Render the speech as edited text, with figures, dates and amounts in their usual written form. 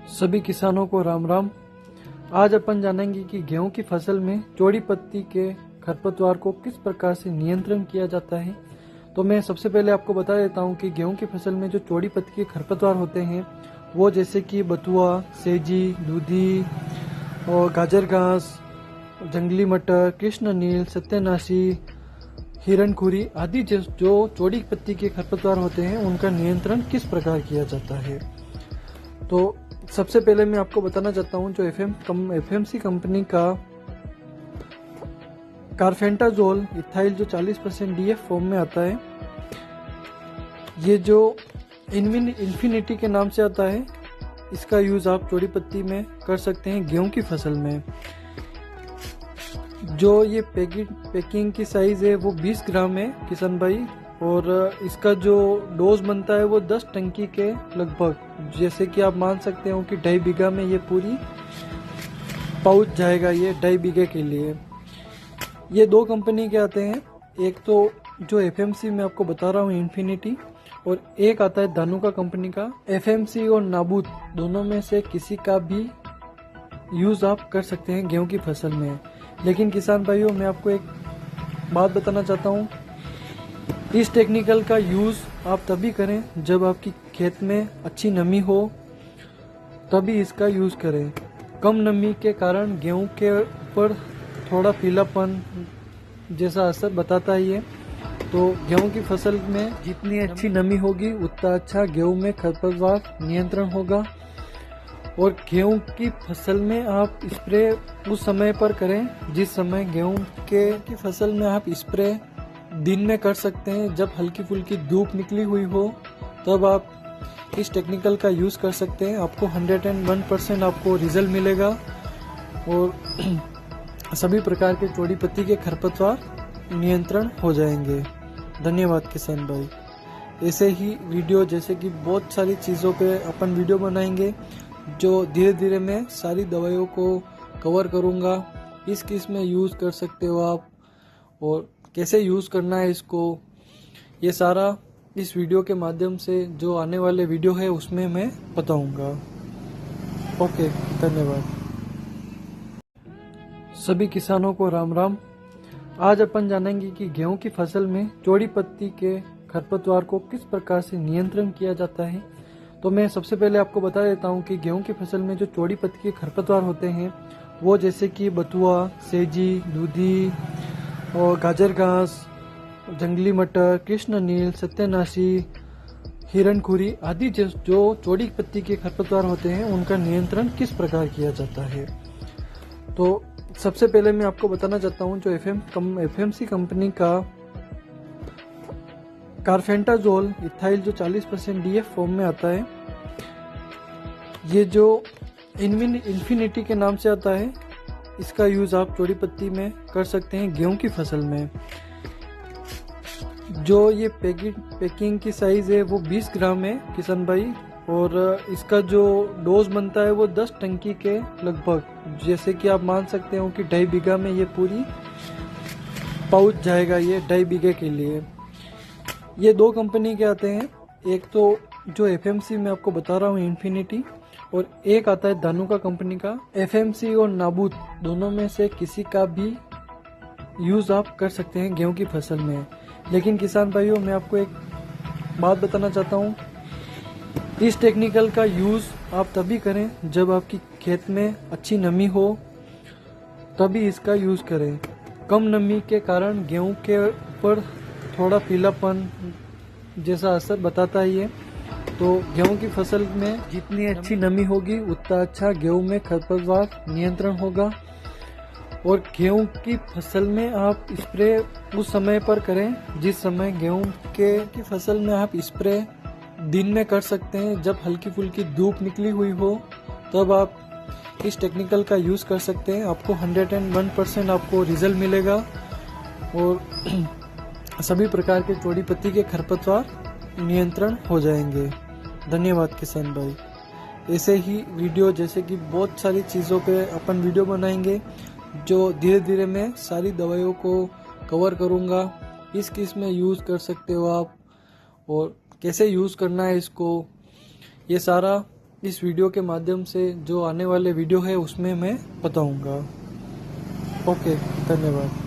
सभी किसानों को राम राम। आज अपन जानेंगे कि गेहूं की फसल में चौड़ी पत्ती के खरपतवार को किस प्रकार से नियंत्रण किया जाता है। तो मैं सबसे पहले आपको बता देता हूं कि गेहूं की फसल में जो चौड़ी पत्ती के खरपतवार होते हैं वो जैसे कि बथुआ, सेजी, दूधी और गाजर घास, जंगली मटर, कृष्ण नील, सत्यानाशी, हिरणखुरी आदि जो चौड़ी पत्ती के खरपतवार होते हैं उनका नियंत्रण किस प्रकार किया जाता है। तो सबसे पहले मैं आपको बताना चाहता हूं जो एफएमसी कंपनी का कार्फेंटाजोल इथाइल जो 40% डीएफ फॉर्म में आता है, ये जो इन्फिनिटी के नाम से आता है, इसका यूज आप चौड़ी पत्ती में कर सकते हैं गेहूं की फसल में। जो ये पैकिंग की साइज है वो 20 ग्राम है किसान भाई, और इसका जो डोज बनता है वो 10 टंकी के लगभग, जैसे कि आप मान सकते हो कि 2.5 बीघा में ये पूरी पाउच जाएगा, ये 2.5 बीघे के लिए। ये दो कंपनी के आते हैं, एक तो जो एफएमसी मैं आपको बता रहा हूँ इन्फिनिटी, और एक आता है धानुका कंपनी का। एफएमसी और नाबूत दोनों में से किसी का भी यूज आप कर सकते हैं गेहूं की फसल में। लेकिन किसान भाइयों, मैं आपको एक बात बताना चाहता हूँ, इस टेक्निकल का यूज आप तभी करें जब आपकी खेत में अच्छी नमी हो, तभी इसका यूज करें। कम नमी के कारण गेहूं के ऊपर थोड़ा पीलापन जैसा असर बताता है ये। तो गेहूं की फसल में जितनी अच्छी नमी होगी उतना अच्छा गेहूं में खरपतवार नियंत्रण होगा। और गेहूं की फसल में आप स्प्रे उस समय पर करें जिस समय गेहूं की फसल में आप स्प्रे दिन में कर सकते हैं, जब हल्की फुल्की धूप निकली हुई हो तब आप इस टेक्निकल का यूज कर सकते हैं। आपको 101% आपको रिजल्ट मिलेगा और सभी प्रकार के चौड़ी पत्ती के खरपतवार नियंत्रण हो जाएंगे। धन्यवाद किसान भाई। ऐसे ही वीडियो, जैसे कि बहुत सारी चीज़ों पे अपन वीडियो बनाएंगे, जो धीरे धीरे मैं सारी दवाइयों को कवर करूँगा। किस में यूज़ कर सकते हो आप और कैसे यूज़ करना है इसको, ये सारा इस वीडियो के माध्यम से जो आने वाले वीडियो है उसमें मैं बताऊंगा। ओके, धन्यवाद। सभी किसानों को राम राम। आज अपन जानेंगे कि गेहूं की फसल में चौड़ी पत्ती के खरपतवार को किस प्रकार से नियंत्रण किया जाता है। तो मैं सबसे पहले आपको बता देता हूं कि गेहूं की फसल में जो चौड़ी पत्ती के खरपतवार होते हैं वो जैसे कि बथुआ, सेजी, दूधी और गाजर घास, जंगली मटर, कृष्ण नील, सत्यानाशी, हिरणखुरी आदि जो चौड़ी पत्ती के खरपतवार होते हैं उनका नियंत्रण किस प्रकार किया जाता है। तो सबसे पहले मैं आपको बताना चाहता हूं जो एफएमसी कंपनी का कार्फेंटाजोल इथाइल जो 40% डीएफ फॉर्म में आता है, ये जो इन्फिनिटी के नाम से आता है, इसका यूज आप चौड़ी पत्ती में कर सकते हैं गेहूं की फसल में। जो ये पैकिंग की साइज है वो 20 ग्राम है किसान भाई, और इसका जो डोज बनता है वो 10 टंकी के लगभग, जैसे कि आप मान सकते हो कि 2.5 बीघा में ये पूरी पाउच जाएगा, ये 2.5 बीघे के लिए। ये दो कंपनी के आते हैं, एक तो जो एफएमसी मैं आपको बता रहा हूँ इन्फिनिटी, और एक आता है धानुका कंपनी का। एफएमसी और नाबूत दोनों में से किसी का भी यूज आप कर सकते हैं गेहूं की फसल में। लेकिन किसान भाइयों, मैं आपको एक बात बताना चाहता हूं, इस टेक्निकल का यूज आप तभी करें जब आपकी खेत में अच्छी नमी हो, तभी इसका यूज करें। कम नमी के कारण गेहूं के ऊपर थोड़ा पीलापन जैसा असर बताता है ये। तो गेहूं की फसल में जितनी अच्छी नमी होगी उतना अच्छा गेहूं में खरपतवार नियंत्रण होगा। और गेहूं की फसल में आप स्प्रे उस समय पर करें जिस समय गेहूं की फसल में आप स्प्रे दिन में कर सकते हैं, जब हल्की फुल्की धूप निकली हुई हो तब आप इस टेक्निकल का यूज कर सकते हैं। आपको 101% आपको रिजल्ट मिलेगा और सभी प्रकार के चौड़ी पत्ती के खरपतवार नियंत्रण हो जाएंगे। धन्यवाद किसान भाई। ऐसे ही वीडियो, जैसे कि बहुत सारी चीज़ों पे अपन वीडियो बनाएंगे, जो धीरे धीरे मैं सारी दवाइयों को कवर करूँगा। किस में यूज़ कर सकते हो आप और कैसे यूज़ करना है इसको, ये सारा इस वीडियो के माध्यम से जो आने वाले वीडियो है उसमें मैं बताऊंगा। ओके, धन्यवाद।